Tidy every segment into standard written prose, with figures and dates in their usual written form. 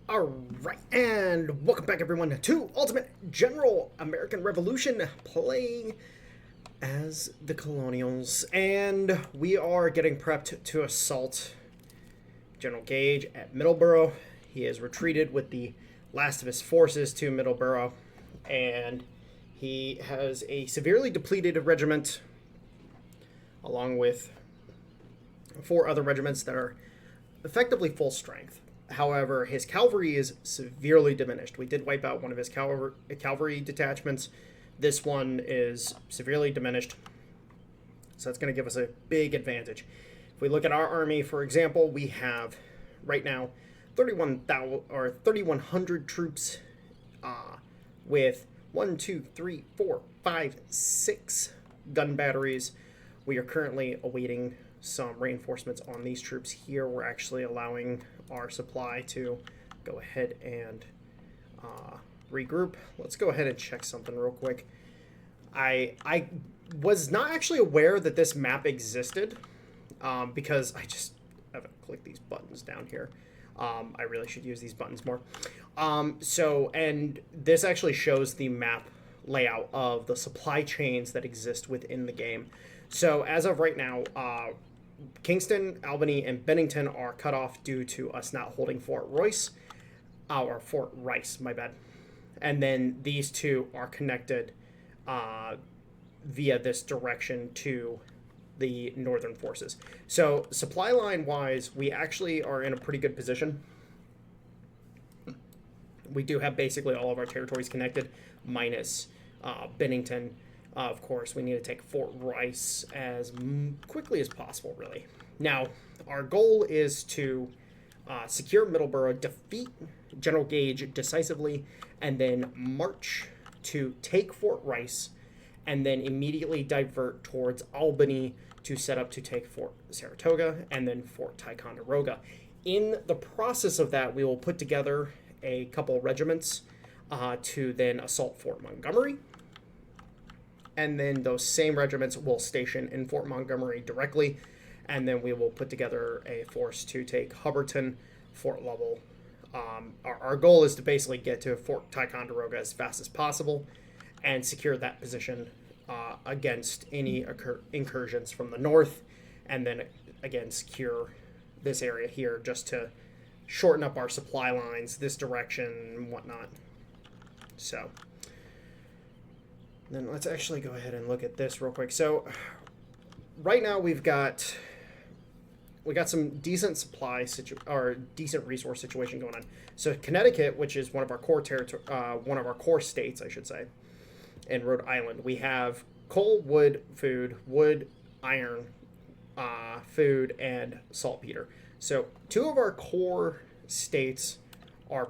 Alright, and welcome back everyone to Ultimate General American Revolution, playing as the Colonials. And we are getting prepped to assault General Gage at Middleboro. He has retreated with the last of his forces to Middleboro, and he has a severely depleted regiment, along with 4 other regiments that are effectively full strength. However, his cavalry is severely diminished. We did wipe out one of his cavalry detachments. This one is severely diminished, so that's going to give us a big advantage. If we look at our army, for example, we have right now 3,100 troops, with 1, 2, 3, 4, 5, 6 gun batteries. We are currently awaiting some reinforcements on these troops here. We're actually allowing our supply to go ahead and regroup. Let's go ahead and check something real quick. I was not actually aware that this map existed, because I just haven't clicked these buttons down here. I really should use these buttons more. And this actually shows the map layout of the supply chains that exist within the game. So as of right now, Kingston, Albany, and Bennington are cut off due to us not holding Fort Rice, my bad. And then these two are connected via this direction to the northern forces. So supply line wise, we actually are in a pretty good position. We do have basically all of our territories connected, minus Bennington. Of course, we need to take Fort Rice as quickly as possible, really. Now, our goal is to secure Middleboro, defeat General Gage decisively, and then march to take Fort Rice, and then immediately divert towards Albany to set up to take Fort Saratoga and then Fort Ticonderoga. In the process of that, we will put together a couple regiments to then assault Fort Montgomery. And then those same regiments will station in Fort Montgomery directly, and then we will put together a force to take Hubbardton, Fort Lovell. Our goal is to basically get to Fort Ticonderoga as fast as possible and secure that position against any incursions from the north, and then again secure this area here just to shorten up our supply lines this direction and whatnot. So then let's actually go ahead and look at this real quick. So right now we got some decent decent resource situation going on. So Connecticut, which is one of our core states, I should say, and Rhode Island, we have coal, wood, food, iron, food, and saltpeter. So 2 of our core states are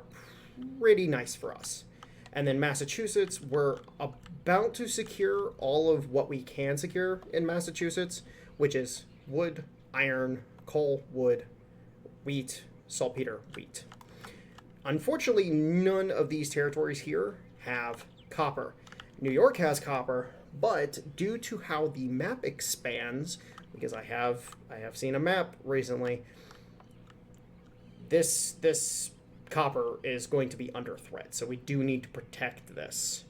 pretty nice for us. And then Massachusetts, we're about to secure all of what we can secure in Massachusetts, which is wood, iron, coal, wood, wheat, saltpeter, wheat. Unfortunately, none of these territories here have copper. New York has copper, but due to how the map expands, because I have seen a map recently, this copper is going to be under threat, so we do need to protect this,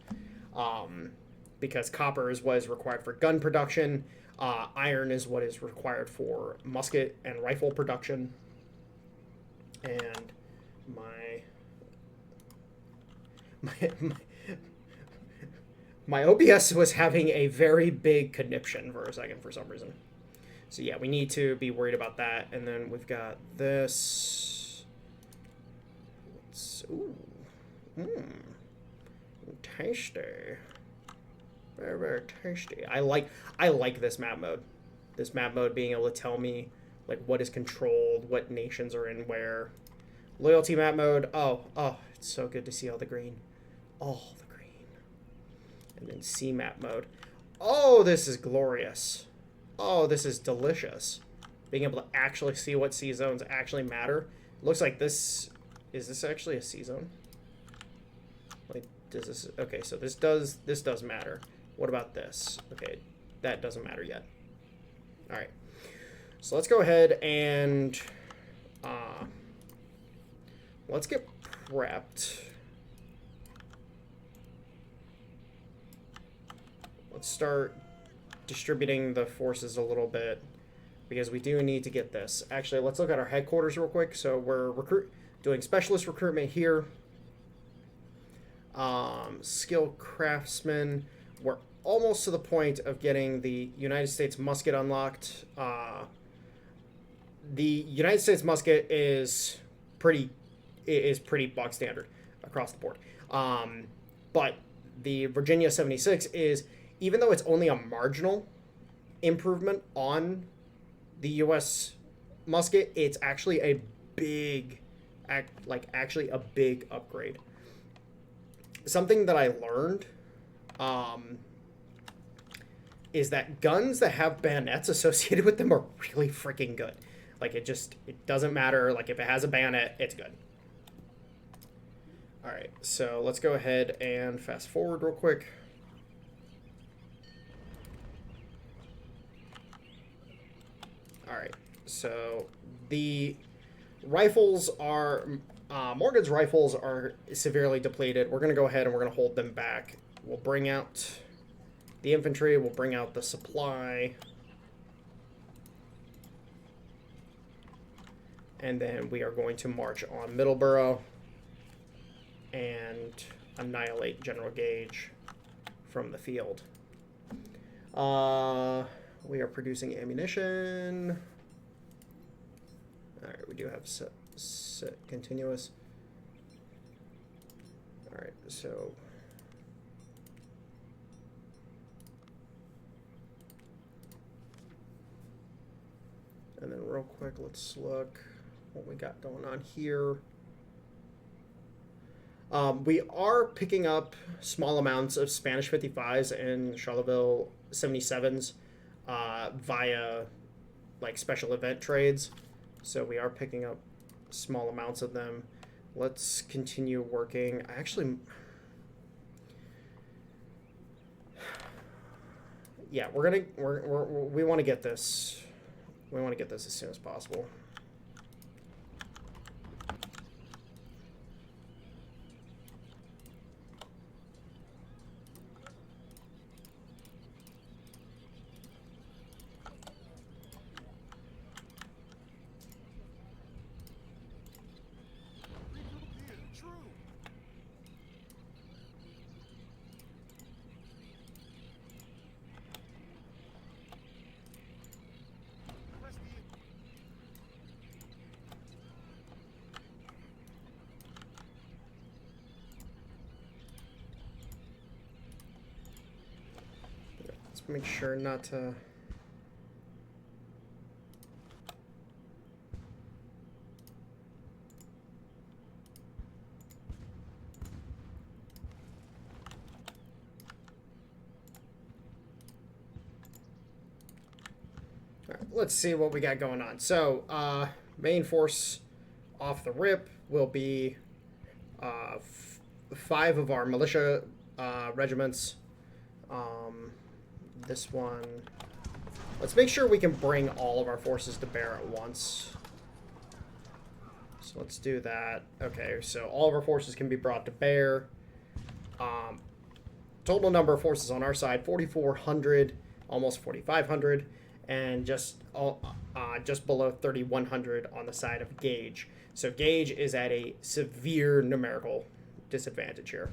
because copper is what is required for gun production. Iron is what is required for musket and rifle production. And my OBS was having a very big conniption for a second for some reason. So yeah, we need to be worried about that. And then we've got this. Ooh. Tasty. Very, very tasty. I like this map mode. This map mode being able to tell me like what is controlled, what nations are in where. Loyalty map mode. Oh, it's so good to see all the green. All the green. And then C map mode. Oh, this is glorious. Oh, this is delicious. Being able to actually see what C zones actually matter. Looks like this. Is this actually a C zone? Like, does this? Okay, so this does matter. What about this? Okay, that doesn't matter yet. All right, so let's go ahead and let's get prepped. Let's start distributing the forces a little bit, because we do need to get this. Actually, let's look at our headquarters real quick. So we're doing specialist recruitment here. Skilled craftsmen. We're almost to the point of getting the United States musket unlocked. The United States musket is pretty bog standard across the board. But the Virginia 76 is, even though it's only a marginal improvement on the U.S. musket, it's actually a big, actually a big upgrade. Something that I learned is that guns that have bayonets associated with them are really freaking good. Like, it doesn't matter. Like, if it has a bayonet, it's good. All right, so let's go ahead and fast forward real quick. All right, so the rifles are, Morgan's rifles are severely depleted. We're going to go ahead and we're going to hold them back. We'll bring out the infantry. We'll bring out the supply. And then we are going to march on Middleboro and annihilate General Gage from the field. We are producing ammunition. All right, we do have set continuous. All right, so and then real quick, let's look what we got going on here. We are picking up small amounts of Spanish 55s and Charleville 77s via like special event trades. So we are picking up small amounts of them. Let's continue working. Yeah, we want to get this. We want to get this as soon as possible. Make sure not to. All right, let's see what we got going on. So, main force off the rip will be 5 of our militia regiments. This one, let's make sure we can bring all of our forces to bear at once. So let's do that. Okay, so all of our forces can be brought to bear. Total number of forces on our side, 4,400, almost 4,500, and just below 3,100 on the side of Gage. So Gage is at a severe numerical disadvantage here.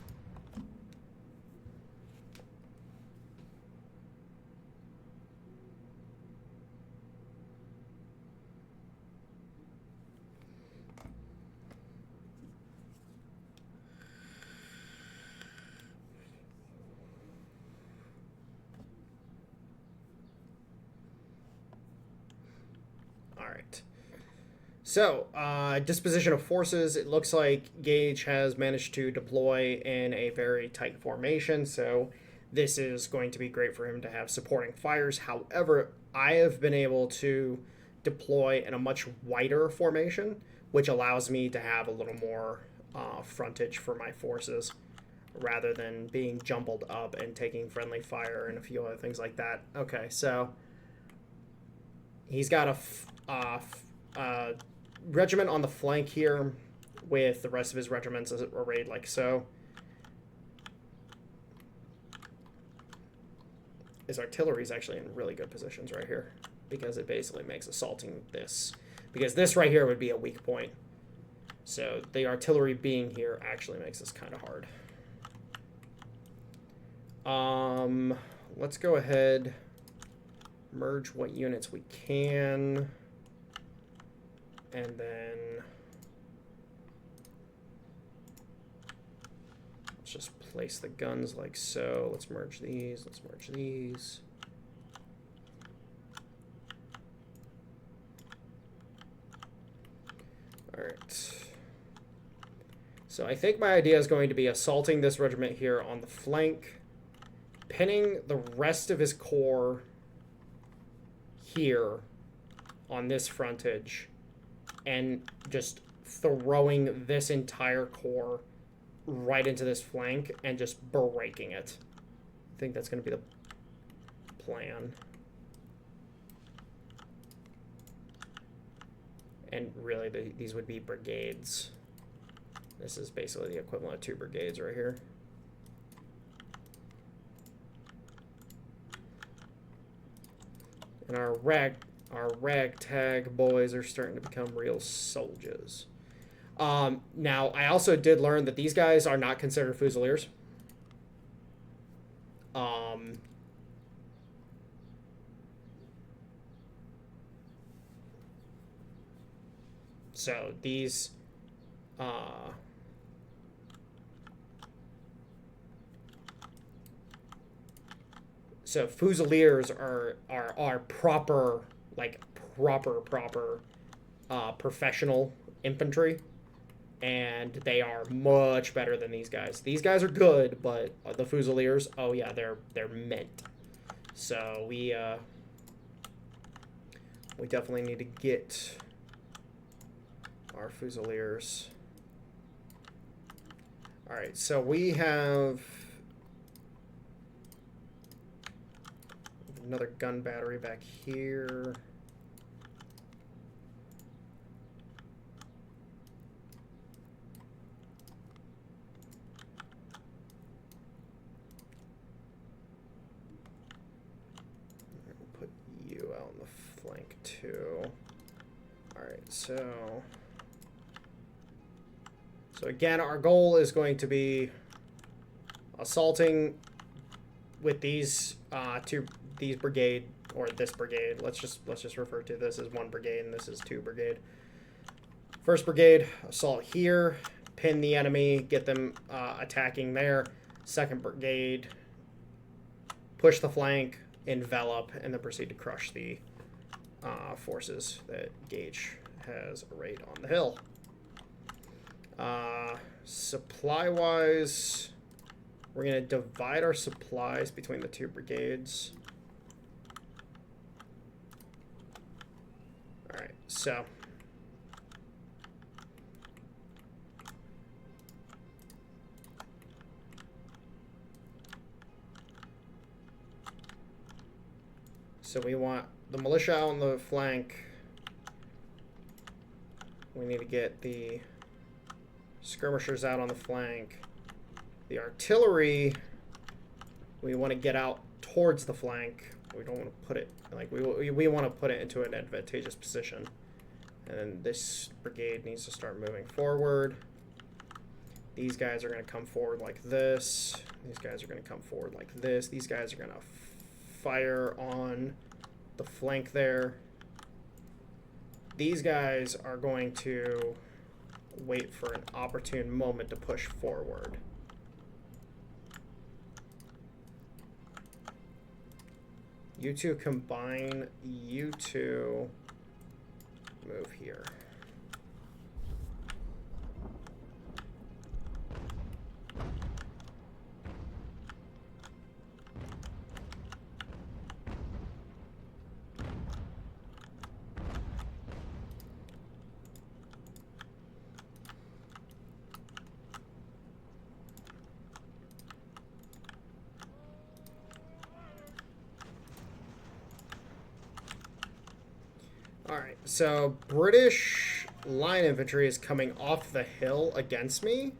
So, disposition of forces, it looks like Gage has managed to deploy in a very tight formation, so this is going to be great for him to have supporting fires. However, I have been able to deploy in a much wider formation, which allows me to have a little more frontage for my forces, rather than being jumbled up and taking friendly fire and a few other things like that. Okay, so he's got a regiment on the flank here. with the rest of his regiments arrayed like so. His artillery is actually in really good positions right here because it basically makes assaulting this, because this right here would be a weak point. So the artillery being here actually makes this kind of hard. Let's go ahead, merge what units we can, and then let's just place the guns like so. Let's merge these. Let's merge these. All right. So I think my idea is going to be assaulting this regiment here on the flank, pinning the rest of his corps here on this frontage, and just throwing this entire corps right into this flank and just breaking it. I think that's going to be the plan. And really, these would be brigades. This is basically the equivalent of 2 brigades right here. And our ragtag boys are starting to become real soldiers. Now, I also did learn that these guys are not considered Fusiliers. So these, so Fusiliers are proper, like proper professional infantry, and they are much better than these guys. These guys are good, but the Fusiliers, oh yeah, they're mint. So we definitely need to get our Fusiliers. All right, so we have another gun battery back here. Put you out on the flank too. All right, so again, our goal is going to be assaulting with these these brigade, or this brigade. Let's just refer to this as 1 brigade and this is 2 brigade. First brigade, assault here, pin the enemy, get them attacking there. Second brigade, push the flank, envelop, and then proceed to crush the forces that Gage has arrayed on the hill. Supply-wise, we're going to divide our supplies between the 2 brigades. All right, so we want the militia out on the flank. We need to get the skirmishers out on the flank. The artillery, we want to get out towards the flank. We don't want to put it, like, we want to put it into an advantageous position. And then this brigade needs to start moving forward. These guys are going to come forward like this. These guys are going to come forward like this. These guys are going to fire on the flank there. These guys are going to wait for an opportune moment to push forward. You two combine, you two move here. All right, so British line infantry is coming off the hill against me.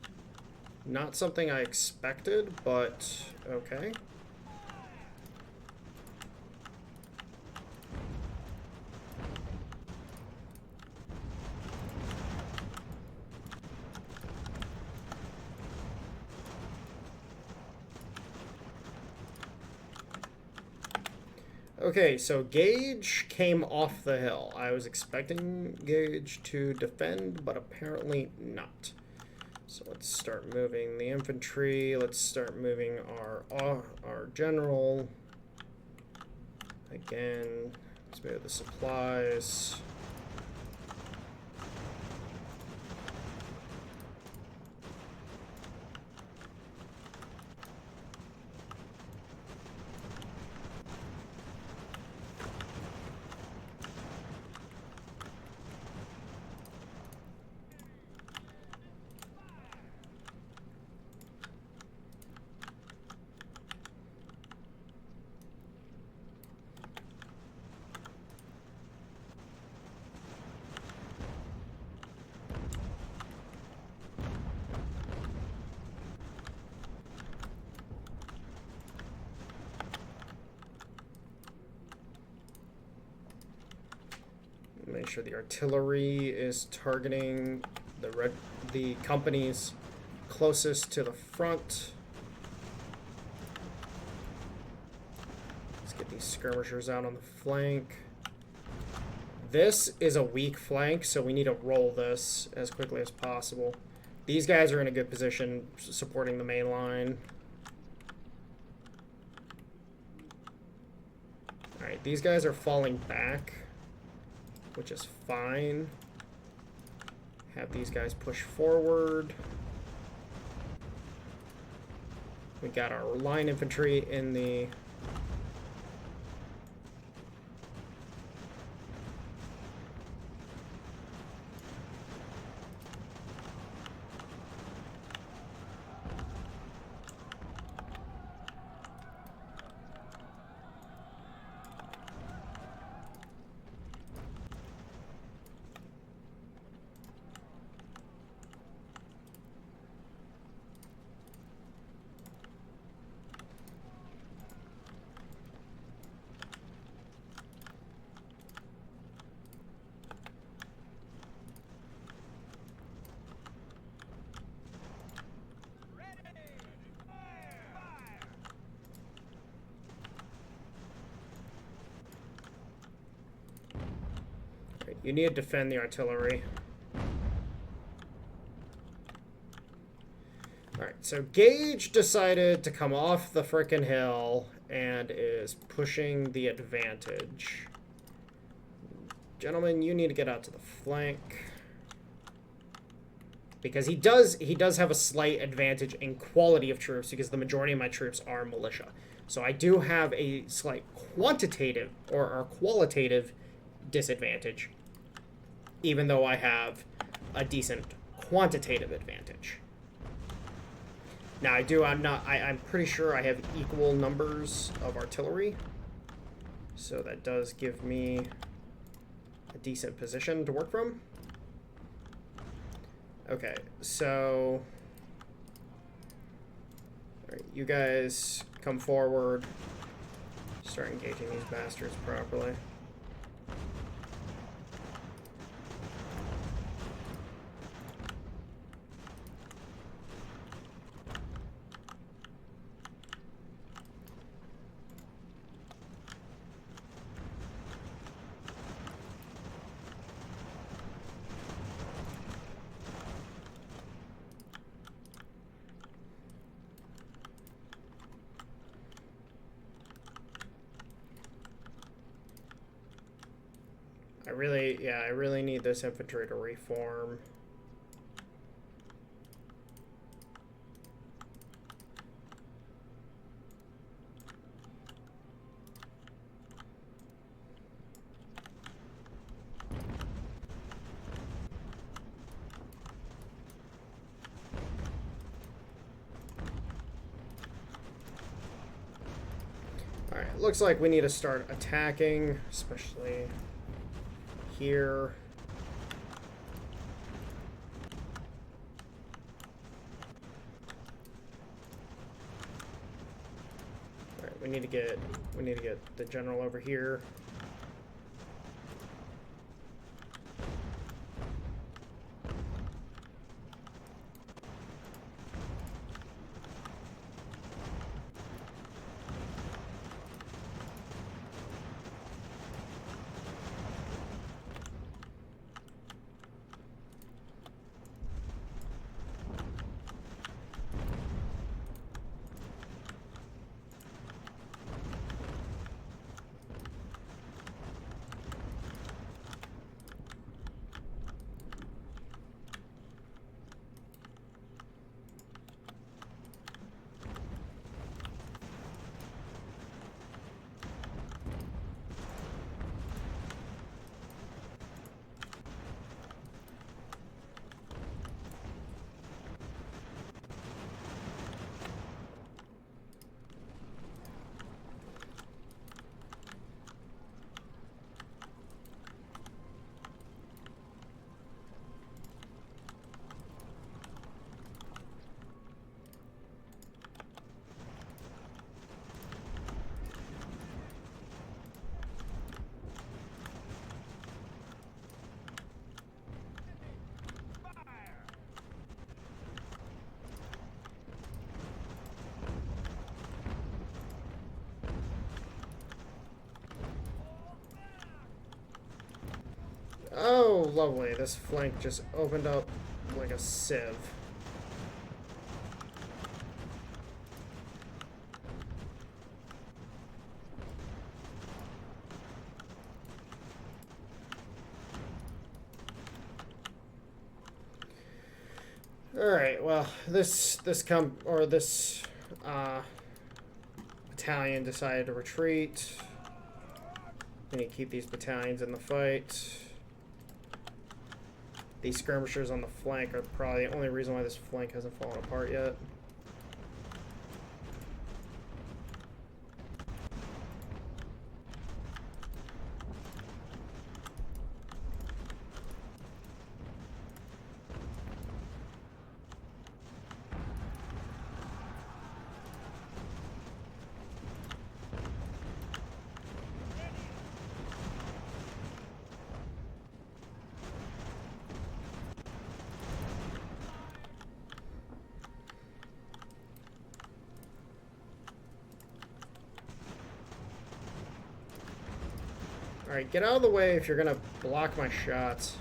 Not something I expected, but okay. Okay, so Gage came off the hill. I was expecting Gage to defend, but apparently not. So let's start moving the infantry. Let's start moving our general. Again, let's move the supplies. Make sure the artillery is targeting the companies closest to the front. Let's get these skirmishers out on the flank. This is a weak flank, so we need to roll this as quickly as possible. These guys are in a good position supporting the main line. Alright, these guys are falling back, which is fine. Have these guys push forward. We got our line infantry in the... You need to defend the artillery. Alright, so Gage decided to come off the frickin' hill and is pushing the advantage. Gentlemen, you need to get out to the flank. Because he does have a slight advantage in quality of troops because the majority of my troops are militia. So I do have a slight quantitative or qualitative disadvantage, even though I have a decent quantitative advantage. Now I'm pretty sure I have equal numbers of artillery, so that does give me a decent position to work from. Okay, so all right, you guys come forward, start engaging these bastards properly. I really need this infantry to reform. Alright, looks like we need to start attacking, especially here. we need to get the general over here. Oh, lovely. This flank just opened up like a sieve. Alright, well, this battalion decided to retreat. We need to keep these battalions in the fight. These skirmishers on the flank are probably the only reason why this flank hasn't fallen apart yet. Alright, get out of the way if you're gonna block my shots.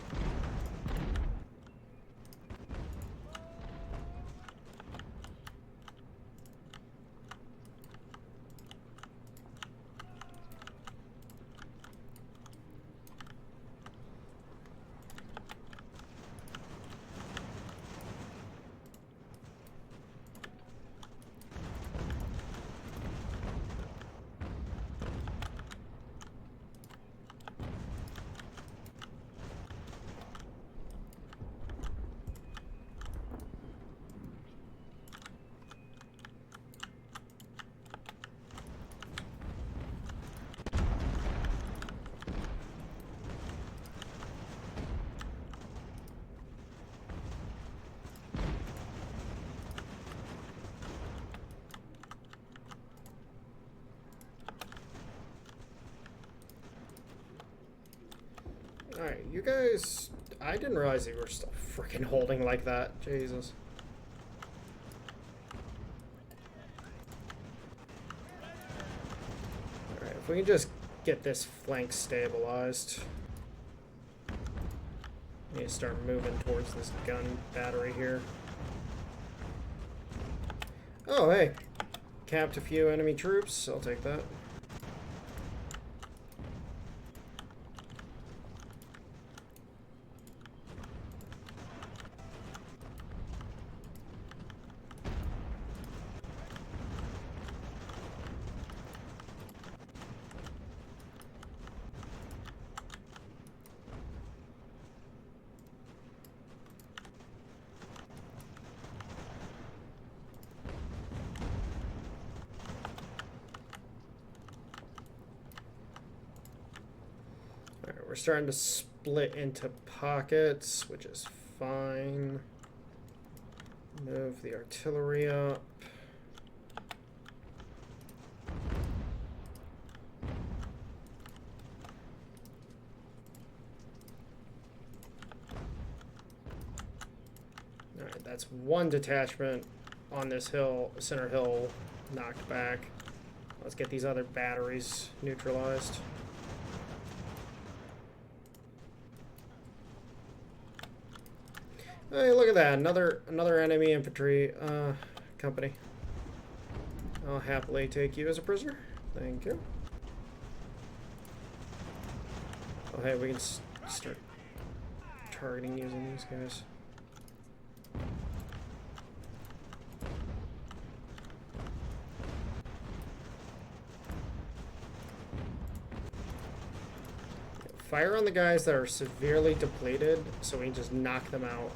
Alright, you guys... I didn't realize you were still freaking holding like that. Jesus. Alright, if we can just get this flank stabilized. We need to start moving towards this gun battery here. Oh, hey. Capped a few enemy troops. I'll take that. We're starting to split into pockets, which is fine. Move the artillery up. That's one detachment on this hill, center hill, knocked back. Let's get these other batteries neutralized. Hey, look at that! Another enemy infantry company. I'll happily take you as a prisoner. Thank you. Oh, hey, we can start targeting using these guys. Fire on the guys that are severely depleted, so we can just knock them out.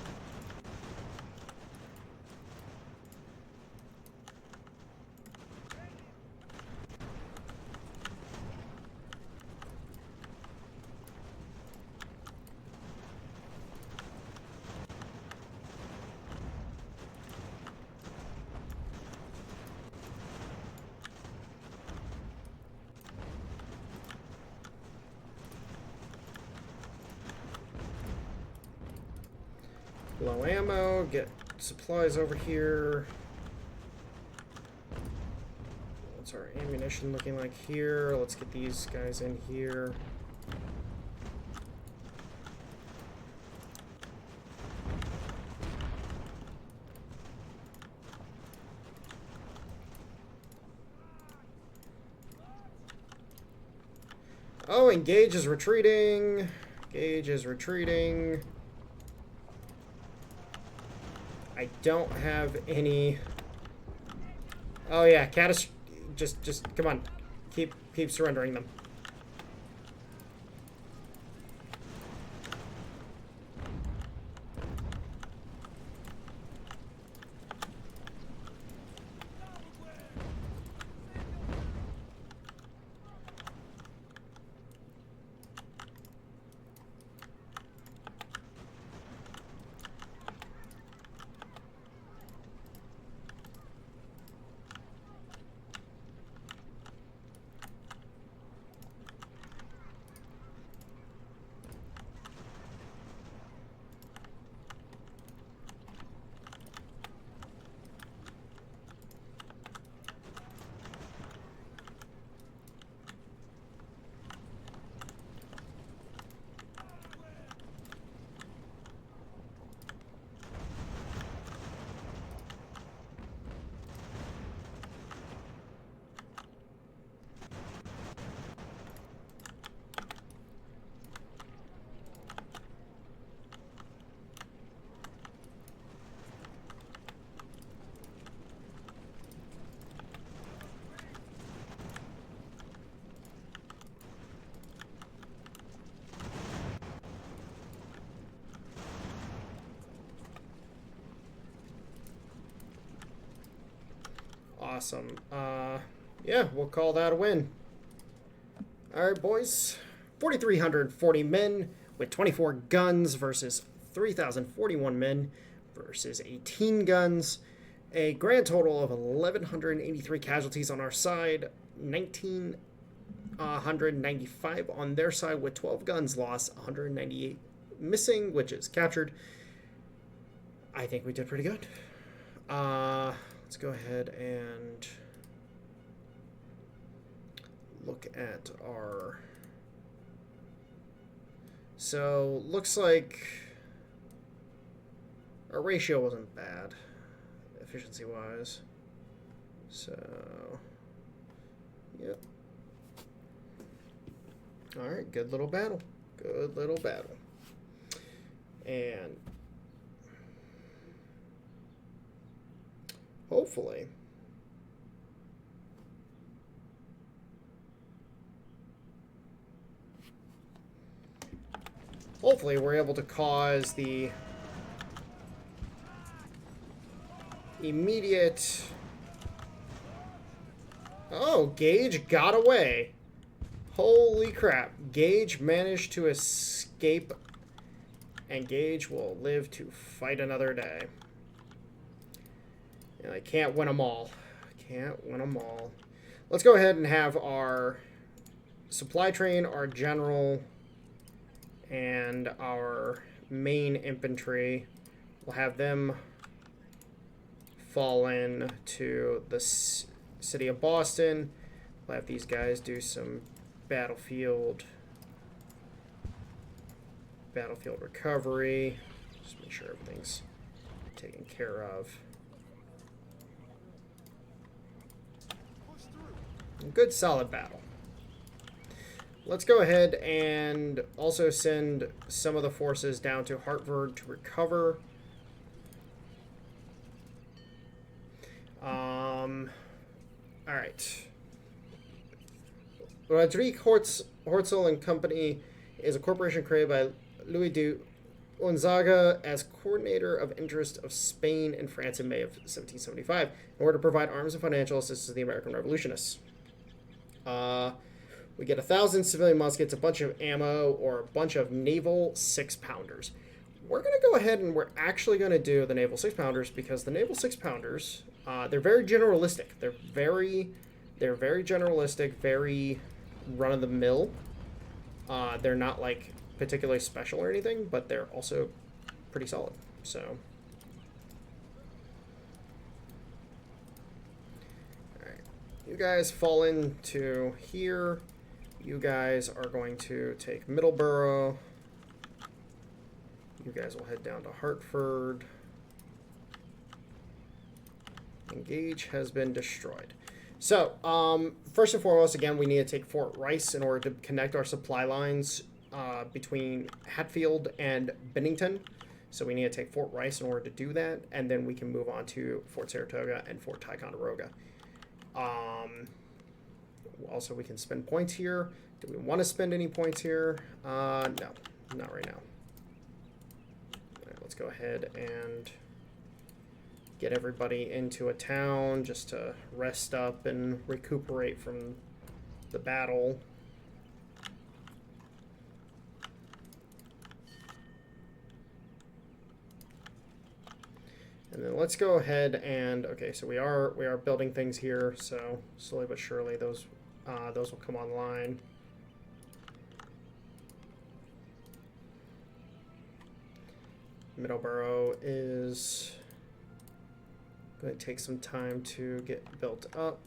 Low ammo, get supplies over here. What's our ammunition looking like here? Let's get these guys in here. Oh, and Gage is retreating. Gage is retreating. I don't have any. Oh yeah, just come on, keep surrendering them. Awesome. Yeah, we'll call that a win. Alright, boys. 4,340 men with 24 guns versus 3,041 men versus 18 guns. A grand total of 1,183 casualties on our side, 1,995 on their side with 12 guns lost, 198 missing, which is captured. I think we did pretty good. Let's go ahead and look at our... So, looks like our ratio wasn't bad, efficiency-wise. So, yep. Alright, good little battle. Good little battle. And hopefully we're able to cause the immediate... Oh, Gage got away. Holy crap. Gage managed to escape, and Gage will live to fight another day. And I can't win them all. Can't win them all. Let's go ahead and have our supply train, our general, and our main infantry. We'll have them fall in to the city of Boston. We'll have these guys do some battlefield recovery. Just make sure everything's taken care of. Good solid battle. Let's go ahead and also send some of the forces down to Hartford to recover. All right. Roderick Hortzel and Company is a corporation created by Louis de Gonzaga as coordinator of interest of Spain and France in May of 1775 in order to provide arms and financial assistance to the American revolutionists. We get 1,000 civilian muskets, a bunch of ammo, or a bunch of naval 6-pounders. We're going to go ahead and we're actually going to do the naval 6-pounders because the naval 6-pounders, they're very generalistic. They're very generalistic, very run-of-the-mill. They're not like particularly special or anything, but they're also pretty solid. So, all right, you guys fall into here. You guys are going to take Middleboro. You guys will head down to Hartford. Engage has been destroyed. So, first and foremost, again, we need to take Fort Rice in order to connect our supply lines between Hatfield and Bennington. So we need to take Fort Rice in order to do that, and then we can move on to Fort Saratoga and Fort Ticonderoga. Also, we can spend points here. Do we want to spend any points here? No, not right now. All right, let's go ahead and get everybody into a town just to rest up and recuperate from the battle. And then let's go ahead and, okay, so we are building things here, so slowly but surely those will come online. Middleboro is going to take some time to get built up.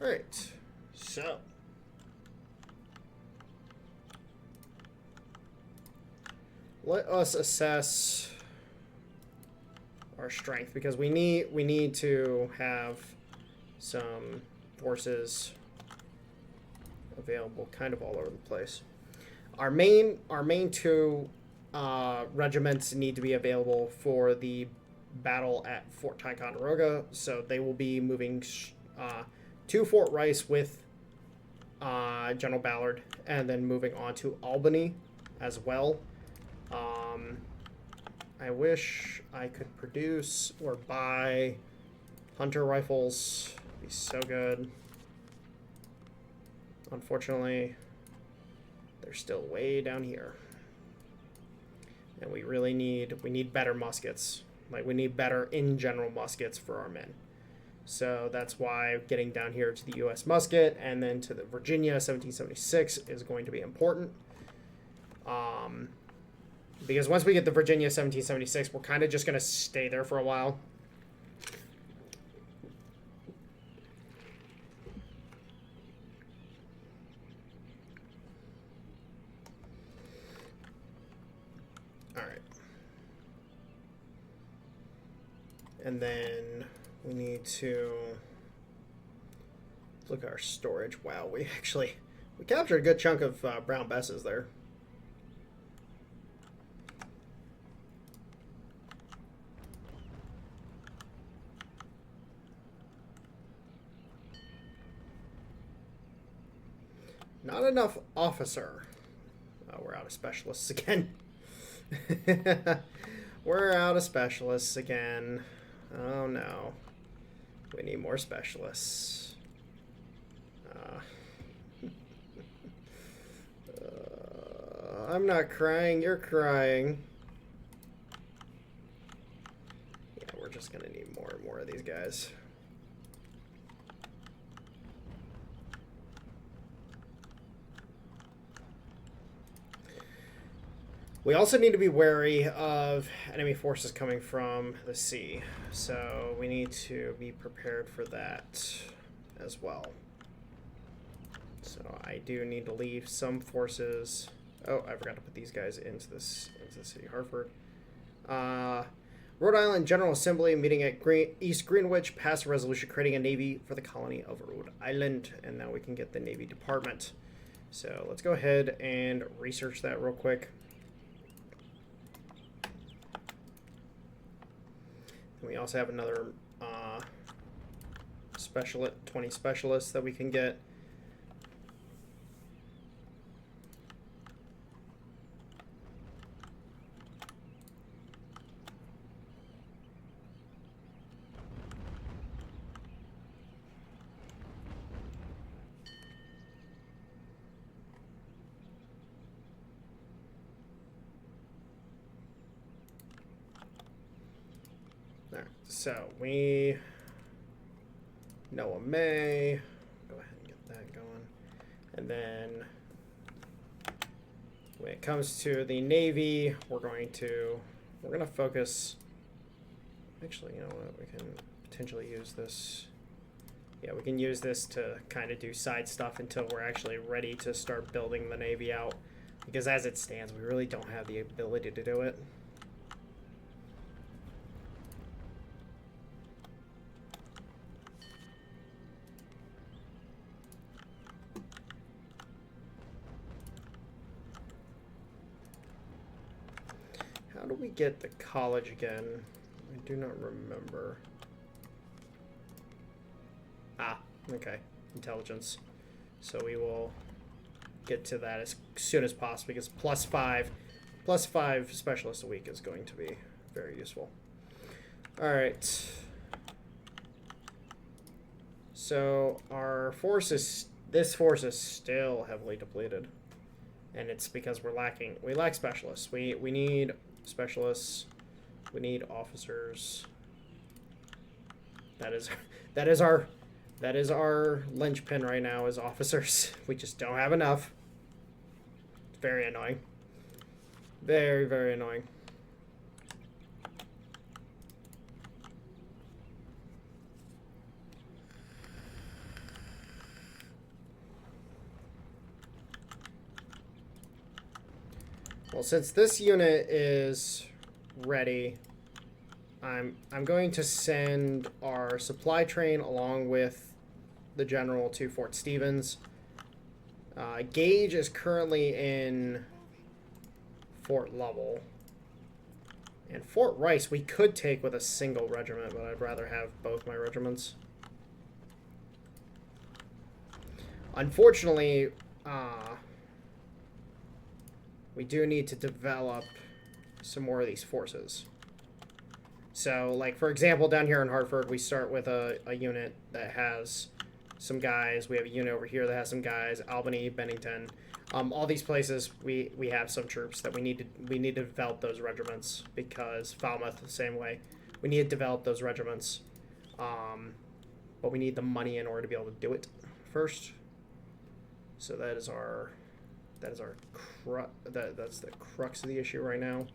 All right, so let us assess our strength because we need to have some forces available kind of all over the place. Our main two regiments need to be available for the battle at Fort Ticonderoga, so they will be moving to Fort Rice with General Ballard and then moving on to Albany as well. I wish I could produce or buy hunter rifles. It'd be so good. Unfortunately, they're still way down here. And we really need better muskets. Like, we need better in general muskets for our men. So that's why getting down here to the U.S. musket and then to the Virginia 1776 is going to be important. Because once we get the Virginia 1776, we're kind of just going to stay there for a while. All right. And then we need to look at our storage. Wow, we captured a good chunk of brown besses there. Not enough officer. Oh, we're out of specialists again. We're out of specialists again. Oh no. We need more specialists. I'm not crying, you're crying. Yeah, we're just gonna need more and more of these guys. We also need to be wary of enemy forces coming from the sea. So we need to be prepared for that as well. So I do need to leave some forces. Oh, I forgot to put these guys into the city. Hartford. Rhode Island General Assembly meeting at East Greenwich passed a resolution creating a navy for the colony of Rhode Island. And now we can get the Navy Department. So let's go ahead and research that real quick. And we also have another 20 specialists that we can get. So we Noah May, go ahead and get that going. And then when it comes to the Navy, we're gonna focus. Actually, you know what? We can potentially use this. Yeah, we can use this to kind of do side stuff until we're actually ready to start building the Navy out. Because as it stands, we really don't have the ability to do it. How do we get the college again? I do not remember. Ah, okay. Intelligence. So we will get to that as soon as possible because plus five specialists a week is going to be very useful. All right. So our this force is still heavily depleted. And it's because we lack specialists. We need specialists. We need officers. That is our linchpin right now is officers. We just don't have enough. It's very annoying. Very, very annoying. Well, since this unit is ready, I'm going to send our supply train along with the general to Fort Stevens. Gage is currently in Fort Lovell. And Fort Rice we could take with a single regiment, but I'd rather have both my regiments. Unfortunately, we do need to develop some more of these forces. So, like, for example, down here in Hartford, we start with a unit that has some guys. We have a unit over here that has some guys. Albany, Bennington. All these places, we have some troops that we need to develop those regiments because Falmouth the same way. We need to develop those regiments. But we need the money in order to be able to do it first. So that's the crux of the issue right now.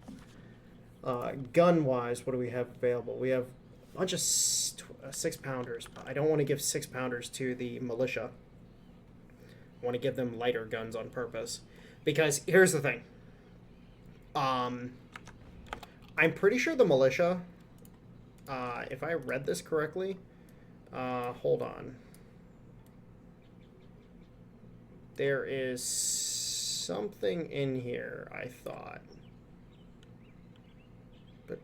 Gun-wise, what do we have available? We have a bunch of 6-pounders, but I don't want to give 6-pounders to the militia. I want to give them lighter guns on purpose. Because here's the thing. I'm pretty sure the militia, if I read this correctly, hold on. There is something in here, I thought. I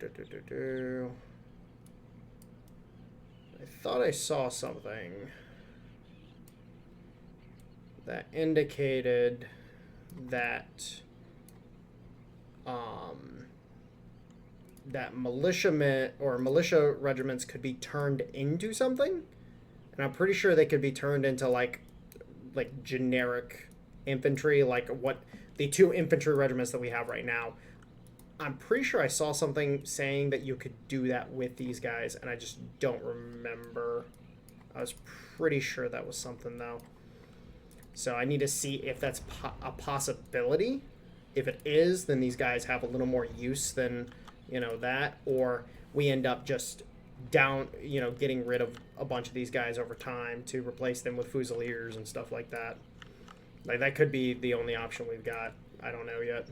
thought I saw something that indicated that that militia regiments could be turned into something, and I'm pretty sure they could be turned into like generic infantry, like what the 2 infantry regiments that we have right now. I'm pretty sure I saw something saying that you could do that with these guys, and I just don't remember. I was pretty sure that was something, though. So I need to see if that's a possibility If it is, then these guys have a little more use than, that, or we end up just down, getting rid of a bunch of these guys over time to replace them with Fusiliers and stuff like that. Like, that could be the only option we've got. I don't know yet.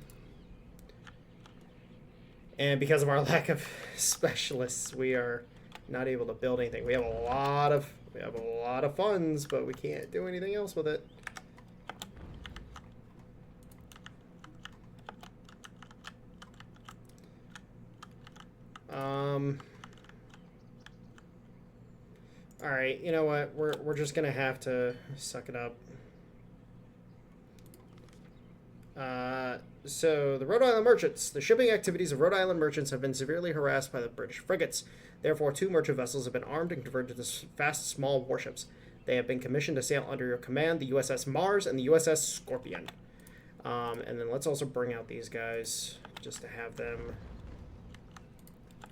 And because of our lack of specialists, we are not able to build anything. We have a lot of funds, but we can't do anything else with it. All right, you know what? We're just gonna have to suck it up. So the Rhode Island merchants. The shipping activities of Rhode Island merchants have been severely harassed by the British frigates. Therefore, 2 merchant vessels have been armed and converted to fast, small warships. They have been commissioned to sail under your command, the USS Mars and the USS Scorpion. And then let's also bring out these guys just to have them.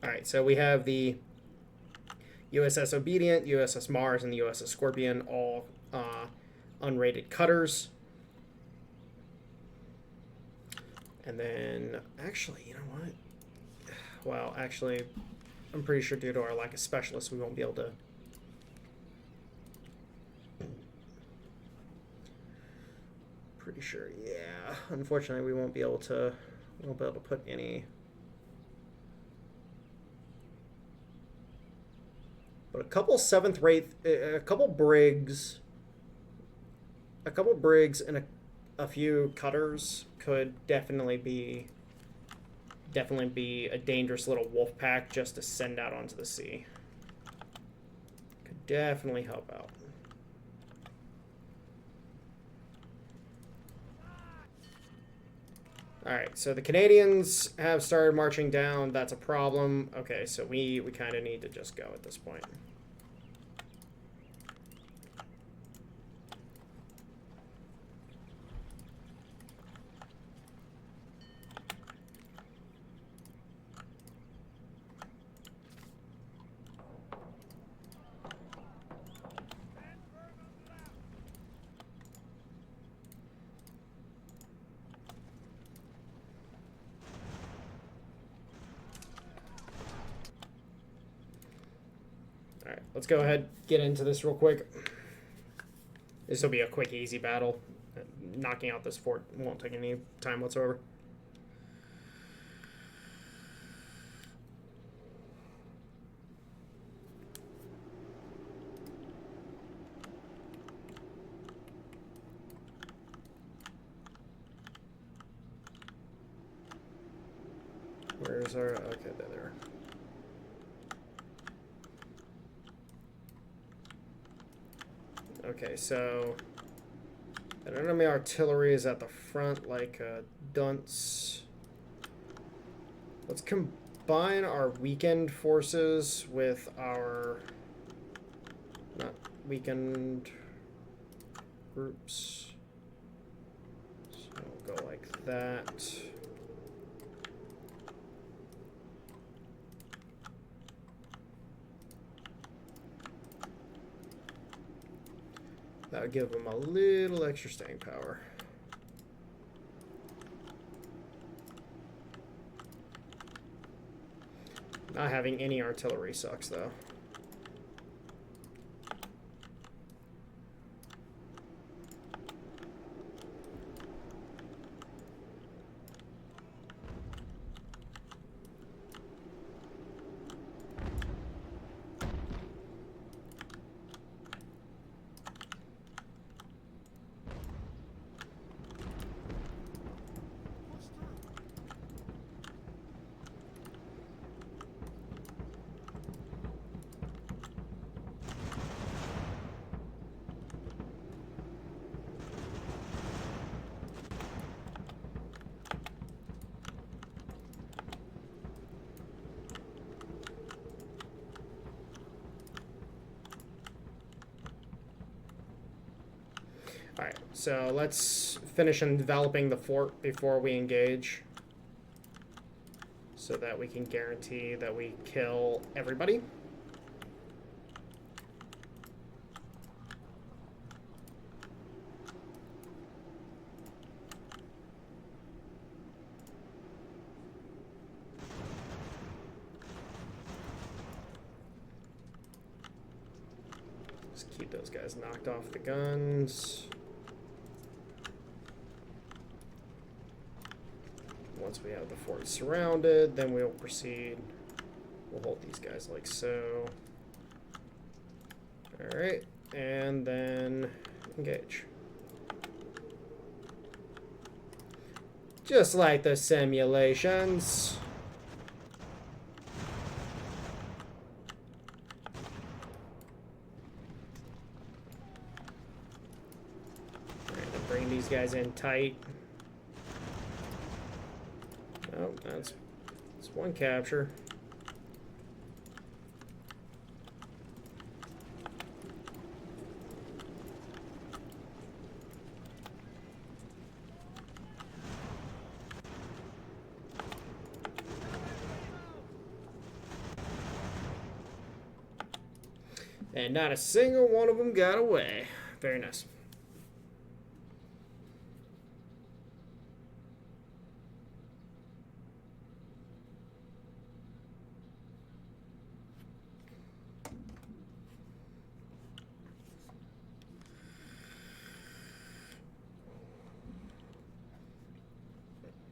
All right, so we have the USS Obedient, USS Mars, and the USS Scorpion, all unrated cutters. And then, actually, you know what? Well, actually, I'm pretty sure due to our lack of specialists, we won't be able to. Pretty sure, yeah. Unfortunately, we won't be able to. We won't be able to put any. But a couple 7th rate, a couple brigs, and a few cutters could definitely be a dangerous little wolf pack just to send out onto the sea. Could definitely help out. Alright, so the Canadians have started marching down. That's a problem. Okay, so we kind of need to just go at this point. Alright, let's go ahead, get into this real quick. This will be a quick, easy battle. Knocking out this fort won't take any time whatsoever. Where's our... Okay, there. Okay, so an enemy artillery is at the front like a dunce. Let's combine our weakened forces with our not weakened groups. So we'll go like that. That would give them a little extra staying power. Not having any artillery sucks, though. Alright, so let's finish in developing the fort before we engage, so that we can guarantee that we kill everybody. Let's keep those guys knocked off the guns. Once we have the fort surrounded, then we'll proceed. We'll hold these guys like so. Alright, and then engage. Just like the simulations. Alright, then bring these guys in tight. Oh, that's one capture. And not a single one of them got away. Very nice.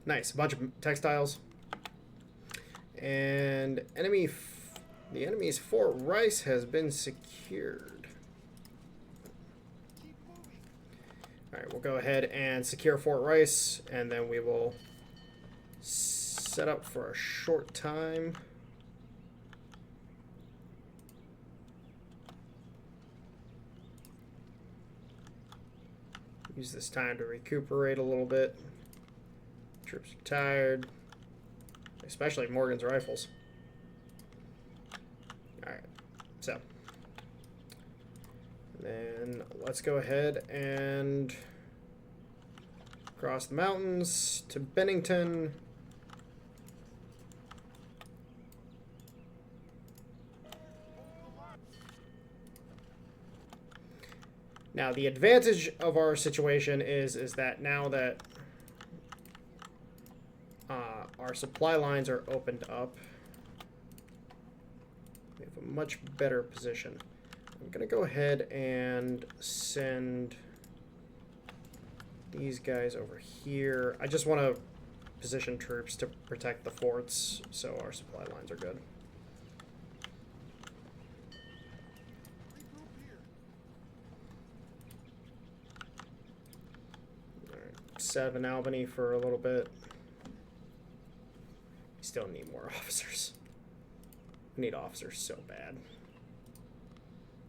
Nice, a bunch of textiles. And the enemy's Fort Rice has been secured. Alright, we'll go ahead and secure Fort Rice, and then we will set up for a short time. Use this time to recuperate a little bit. Troops are tired, especially Morgan's rifles. Alright, so then let's go ahead and cross the mountains to Bennington. Now the advantage of our situation is that now that our supply lines are opened up, we have a much better position. I'm going to go ahead and send these guys over here. I just want to position troops to protect the forts so our supply lines are good. All right, set up in Albany for a little bit. Still need more officers. We need officers so bad.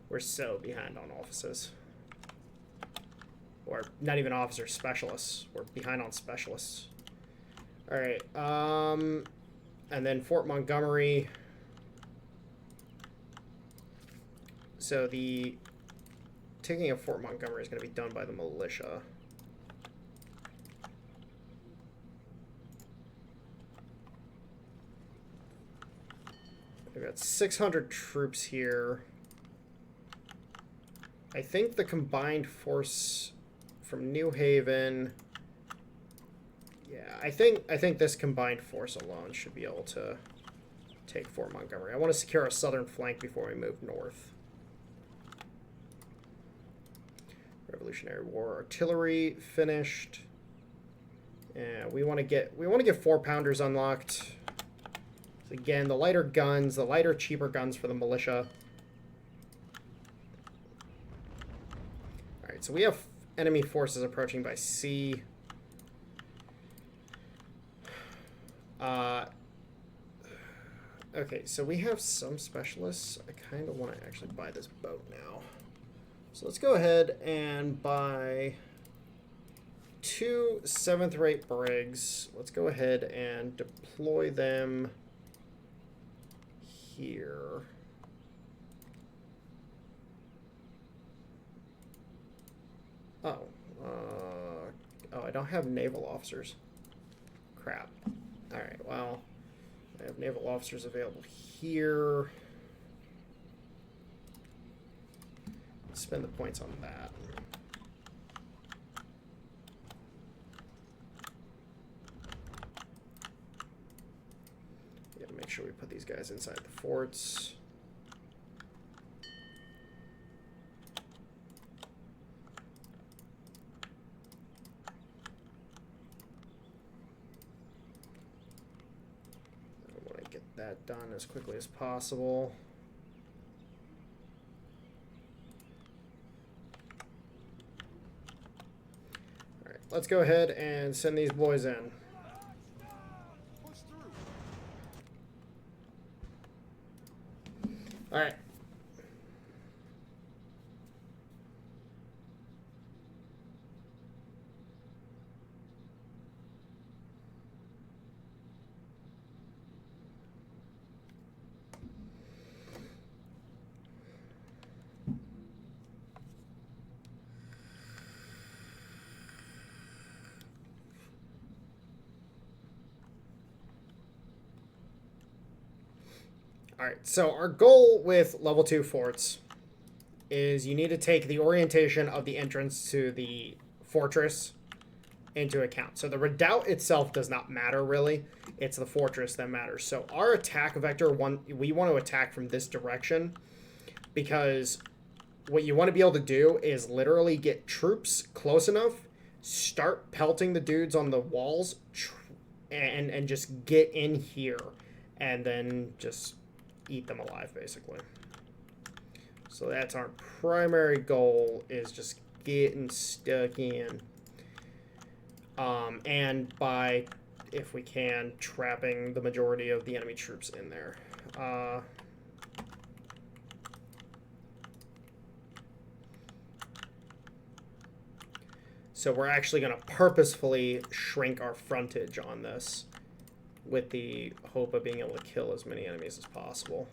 We're so behind on officers. Or not even officers, specialists. We're behind on specialists. Alright, and then Fort Montgomery. So the taking of Fort Montgomery is going to be done by the militia. We've got 600 troops here. I think the combined force from New Haven. Yeah, I think this combined force alone should be able to take Fort Montgomery. I want to secure our southern flank before we move north. Revolutionary War artillery finished. Yeah, we want to get 4-pounders unlocked. Again, the lighter guns, the lighter, cheaper guns for the militia. Alright, so we have enemy forces approaching by sea. Okay, so we have some specialists. I kind of want to actually buy this boat now. So let's go ahead and buy 2 7th-rate brigs. Let's go ahead and deploy them here. Oh, I don't have naval officers. Crap. Alright, well, I have naval officers available here. Let's spend the points on that. Make sure we put these guys inside the forts. that done as quickly as possible. All right, let's go ahead and send these boys in. All right. All right, so our goal with level 2 forts is you need to take the orientation of the entrance to the fortress into account. So the redoubt itself does not matter really. It's the fortress that matters. So our attack vector, we want to attack from this direction because what you want to be able to do is literally get troops close enough, start pelting the dudes on the walls, and just get in here and then just eat them alive, basically. So that's our primary goal, is just getting stuck in. And by, if we can, trapping the majority of the enemy troops in there. So we're actually going to purposefully shrink our frontage on this with the hope of being able to kill as many enemies as possible.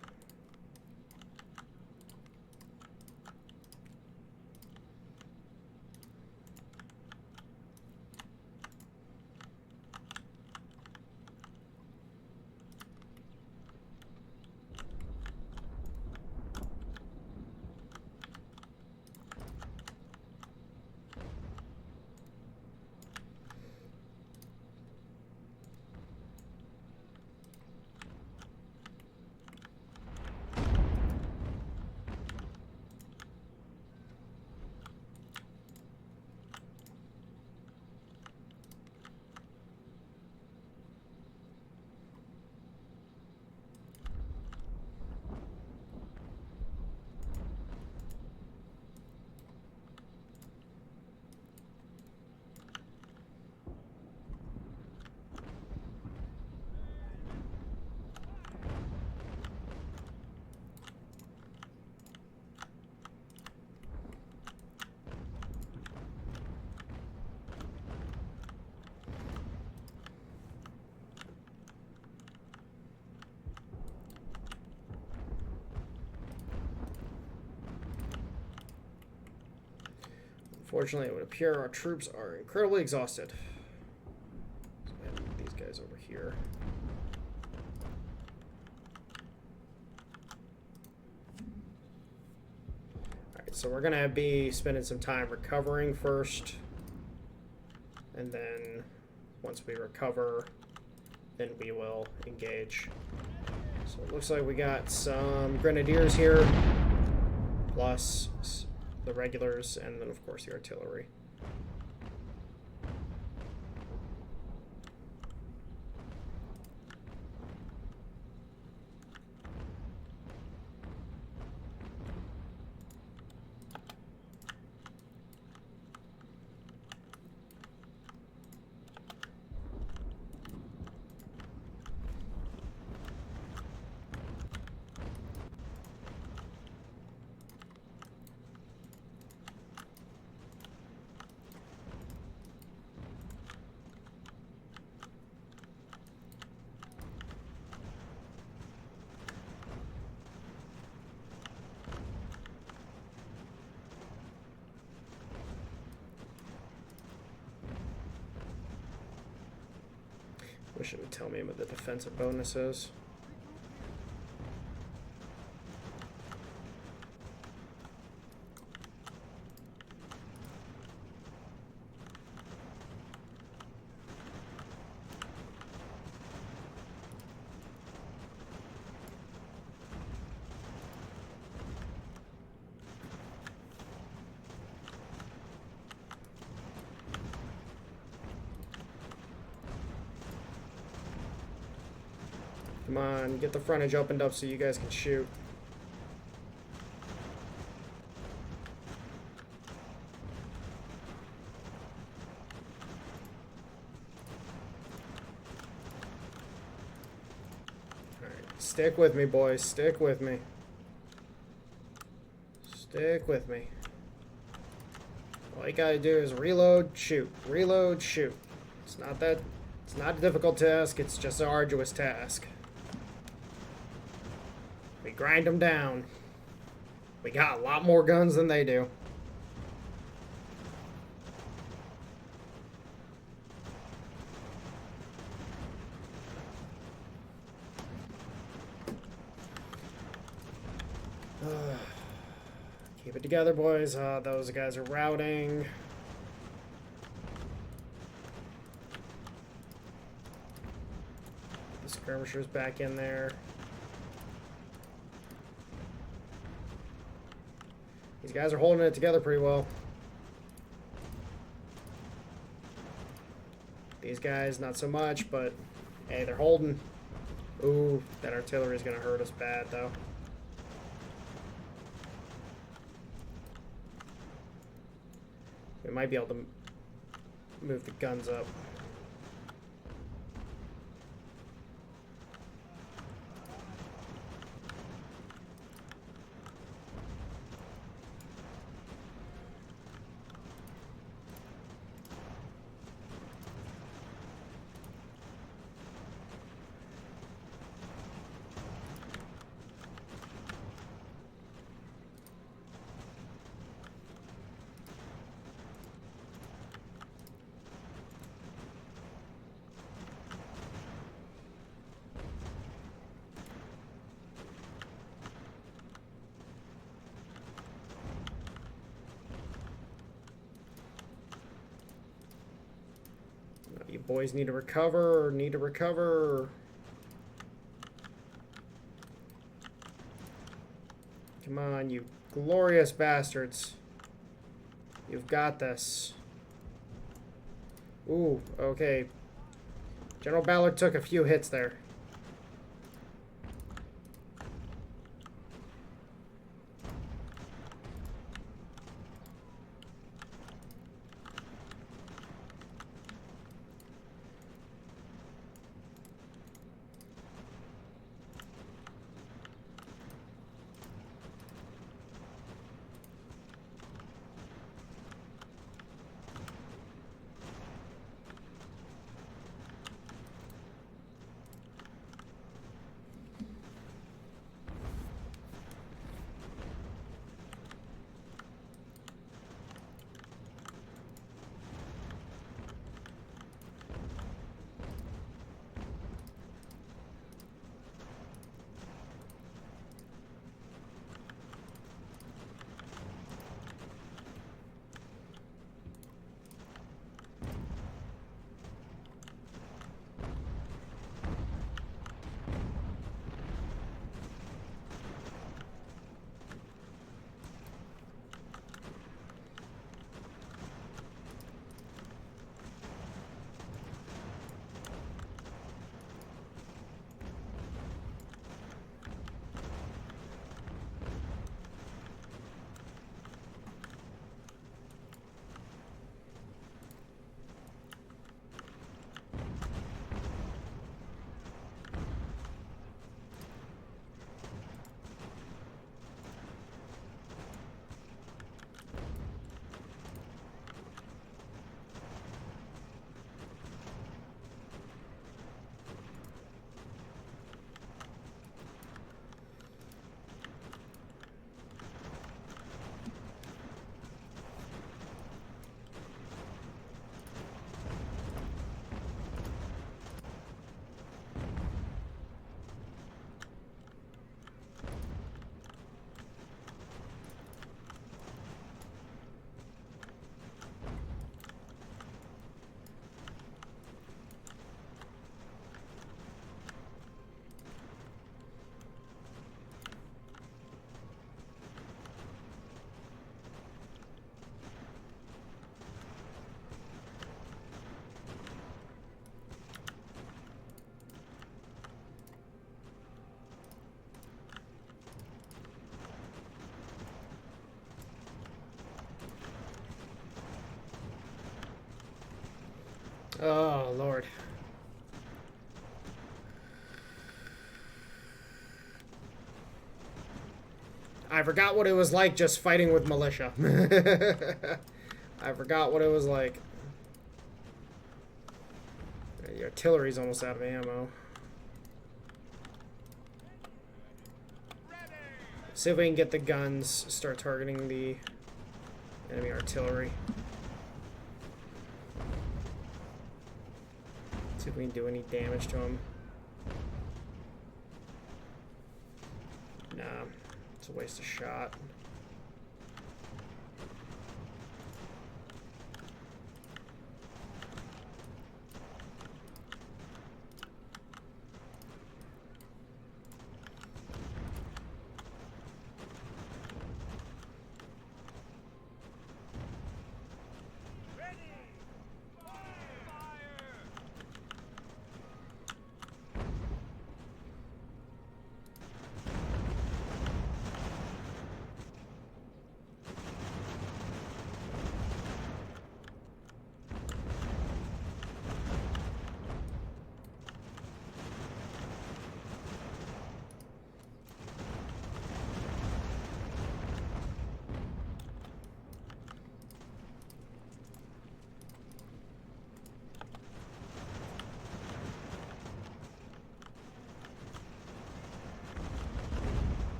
Unfortunately, it would appear our troops are incredibly exhausted. So we have to move these guys over here. Alright, so we're going to be spending some time recovering first. And then once we recover, then we will engage. So it looks like we got some grenadiers here, plus the regulars, and then of course the artillery. Wish it would tell me what the defensive bonus is. Come on, get the frontage opened up so you guys can shoot. Stick with me, boys. Stick with me. Stick with me. All you gotta do is reload, shoot. Reload, shoot. It's not a difficult task, it's just an arduous task. We grind them down. We got a lot more guns than they do. Keep it together, boys. Those guys are routing. The skirmisher's back in there. These guys are holding it together pretty well. These guys, not so much, but hey, they're holding. Ooh, that artillery is going to hurt us bad, though. We might be able to move the guns up. You boys need to recover, need to recover. Come on, you glorious bastards. You've got this. Ooh, okay. General Ballard took a few hits there. Oh, Lord. I forgot what it was like just fighting with militia. I forgot what it was like. The artillery's almost out of ammo. See if we can get the guns, start targeting the enemy artillery. See if we can do any damage to them. Nah, it's a waste of shot.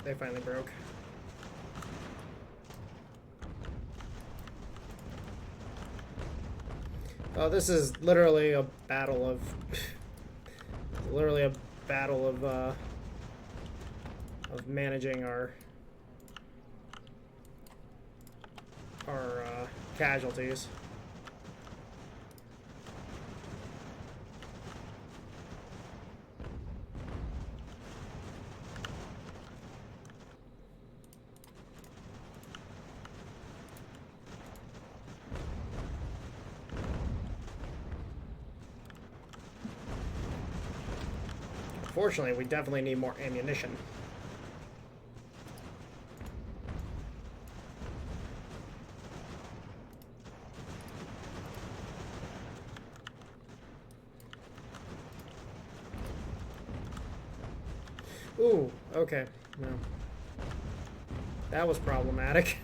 They finally broke. Oh, this is literally a battle of managing our casualties. Fortunately, we definitely need more ammunition. Ooh, okay. No. That was problematic.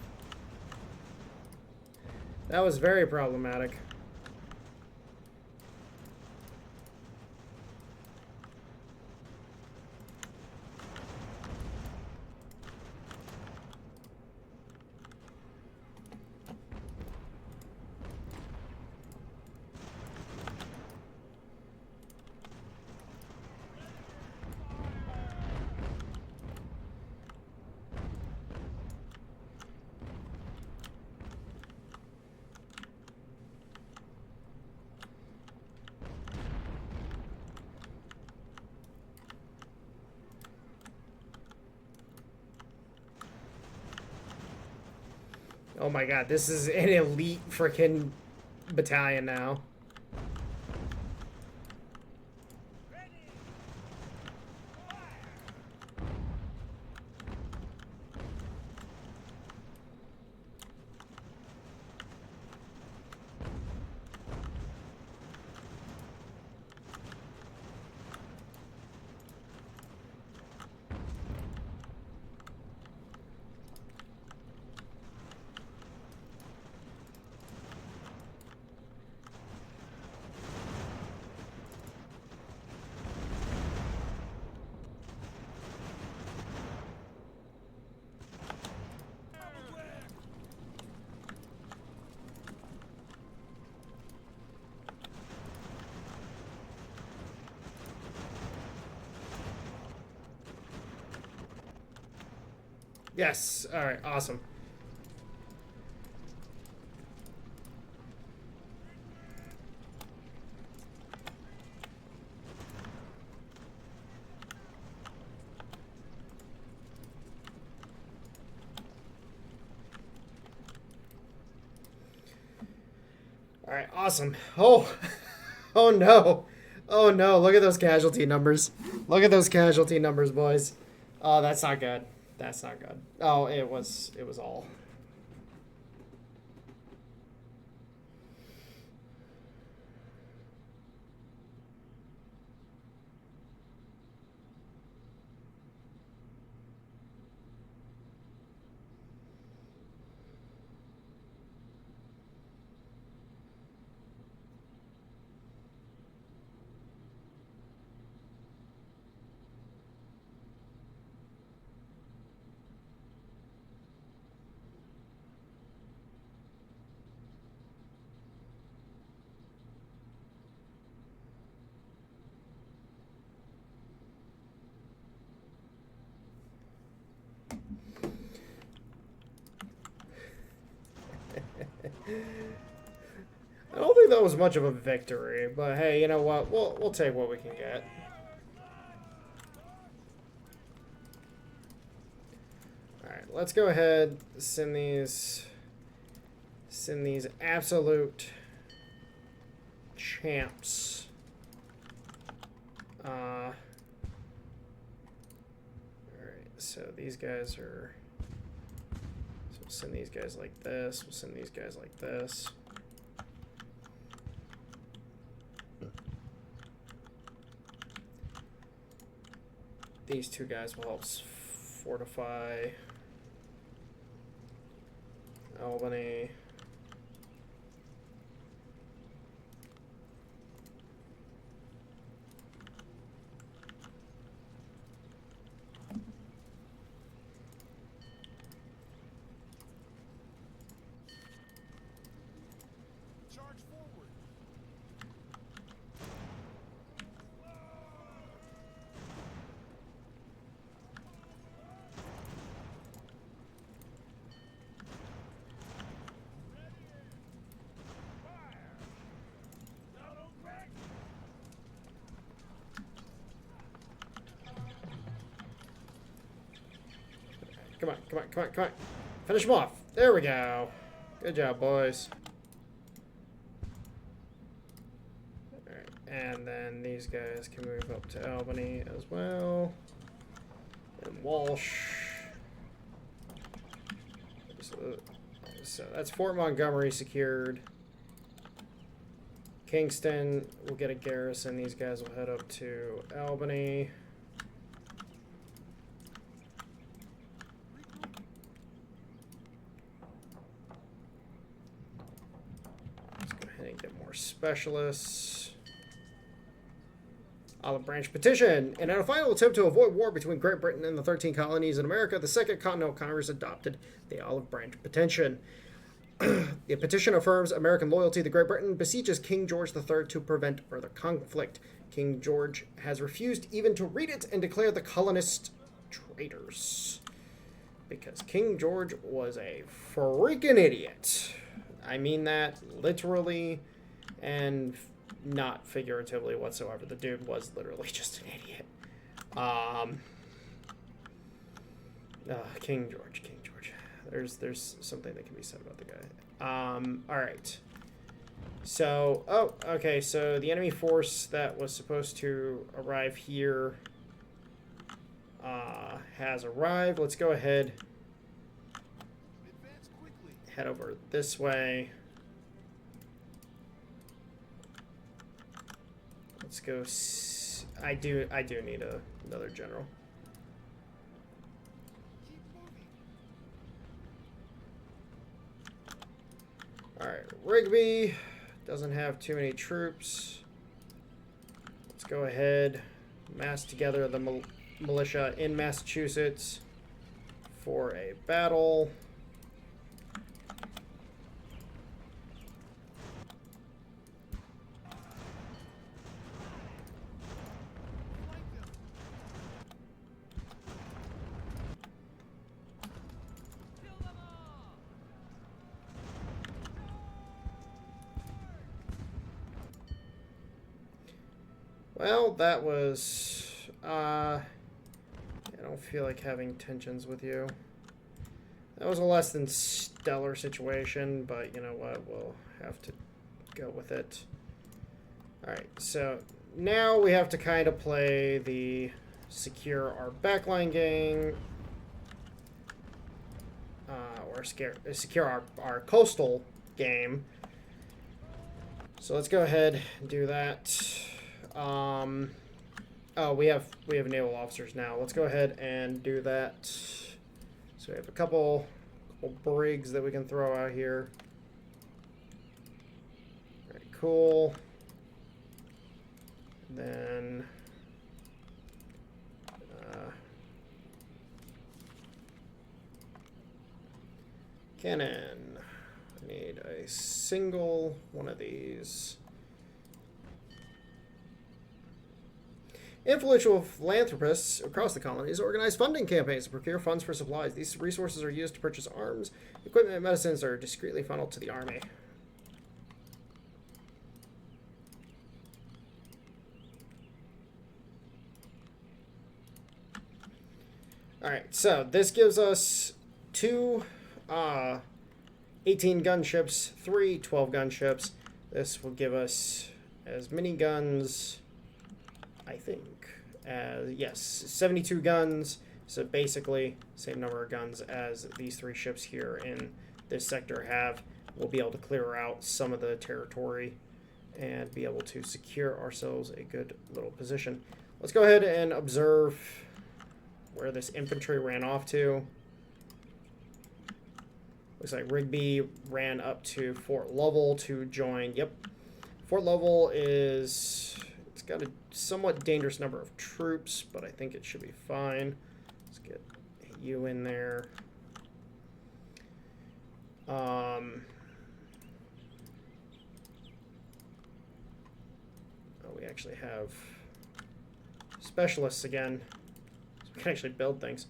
That was very problematic. Oh my god, this is an elite freaking battalion now. Yes. All right. Awesome. All right. Awesome. Oh. Oh no. Oh no. Look at those casualty numbers. Look at those casualty numbers, boys. Oh, that's not good. That's not good. Oh, it was all. I don't think that was much of a victory, but hey, you know what? We'll take what we can get. All right, let's go ahead, send these absolute champs. All right, so these guys are. So we'll send these guys like this. We'll send these guys like this. These two guys will help fortify Albany. Charge forward. Come on, come on, come on, come on. Finish them off. There we go. Good job, boys. Alright, and then these guys can move up to Albany as well. And Walsh. So that's Fort Montgomery secured. Kingston will get a garrison. These guys will head up to Albany. Specialists. Olive Branch petition. And in a final attempt to avoid war between Great Britain and the 13 colonies in America, the Second Continental Congress adopted the Olive Branch petition. The petition affirms American loyalty to Great Britain, beseeches King George III to prevent further conflict. King George has refused even to read it and declared the colonists traitors. Because King George was a freaking idiot. I mean that literally and not figuratively whatsoever. The dude was literally just an idiot. King George. There's something that can be said about the guy. All right. So, okay. So the enemy force that was supposed to arrive here has arrived. Let's go ahead. Head over this way. Let's go. I do need another general. All right, Rigby doesn't have too many troops. Let's go ahead, mass together the militia in Massachusetts for a battle. Well, that was... I don't feel like having tensions with you. That was a less than stellar situation, but you know what? We'll have to go with it. Alright, so now we have to kind of play the secure our backline game, or secure our coastal game. So let's go ahead and do that. Oh, we have naval officers now. Let's go ahead and do that. So we have a couple brigs that we can throw out here. Very cool. Then cannon. I need a single one of these. Influential philanthropists across the colonies organize funding campaigns to procure funds for supplies. These resources are used to purchase arms, equipment, and medicines that are discreetly funneled to the army. Alright, so this gives us two 18 gunships, three 12 gunships. This will give us as many guns, I think, as, yes, 72 guns. So basically, same number of guns as these three ships here in this sector have. We'll be able to clear out some of the territory and be able to secure ourselves a good little position. Let's go ahead and observe where this infantry ran off to. Looks like Rigby ran up to Fort Lovell to join. Yep. Fort Lovell is... It's got a somewhat dangerous number of troops, but I think it should be fine. Let's get you in there. Oh, we actually have specialists again. So we can actually build things.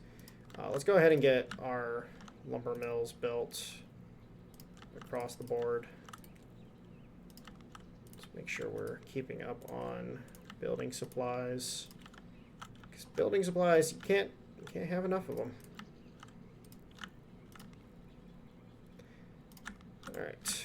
Let's go ahead and get our lumber mills built across the board. Let's make sure we're keeping up on building supplies. Because building supplies, you can't have enough of them. All right.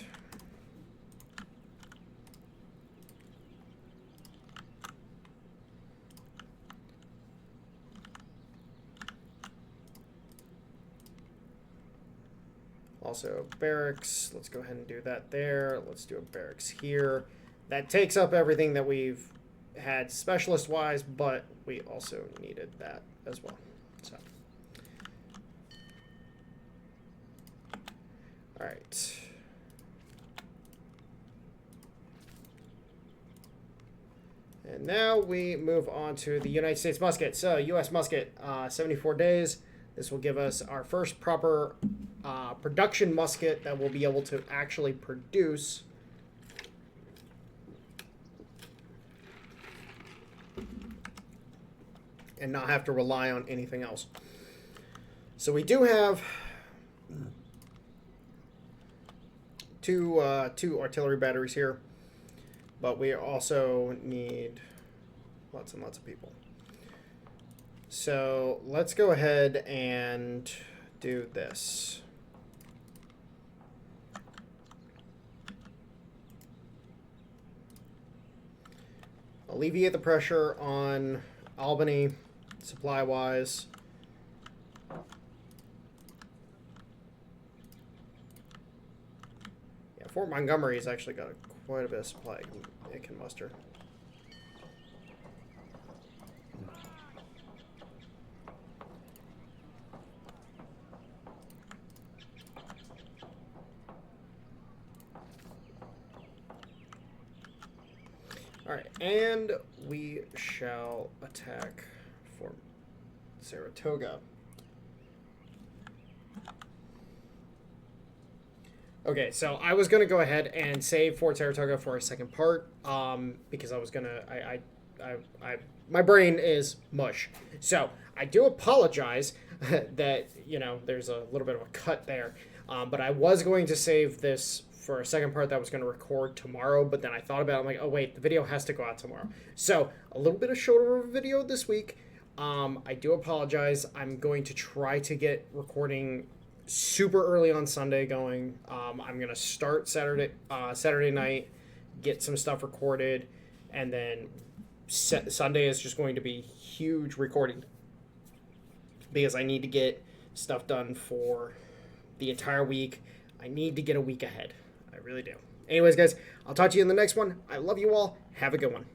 Also barracks, let's go ahead and do that there. Let's do a barracks here. That takes up everything that we've had specialist wise, but we also needed that as well. So, all right. And now we move on to the United States musket. So U.S. musket, 74 days. This will give us our first proper production musket that we'll be able to actually produce. And not have to rely on anything else. So we do have two artillery batteries here, but we also need lots and lots of people. So let's go ahead and do this. Alleviate the pressure on Albany, supply-wise. Yeah, Fort Montgomery has actually got quite a bit of supply it can muster. Alright, and we shall attack Fort Saratoga. Okay, so I was going to go ahead and save Fort Saratoga for a second part, because I was going to, my brain is mush. So I do apologize that, you know, there's a little bit of a cut there, but I was going to save this for a second part that I was going to record tomorrow, but then I thought about it. I'm like, oh, wait, the video has to go out tomorrow. So a little bit of shorter of a video this week. I do apologize. I'm going to try to get recording super early on Sunday going. I'm going to start Saturday night, get some stuff recorded, and then Sunday is just going to be huge recording because I need to get stuff done for the entire week. I need to get a week ahead. I really do. Anyways, guys, I'll talk to you in the next one. I love you all. Have a good one.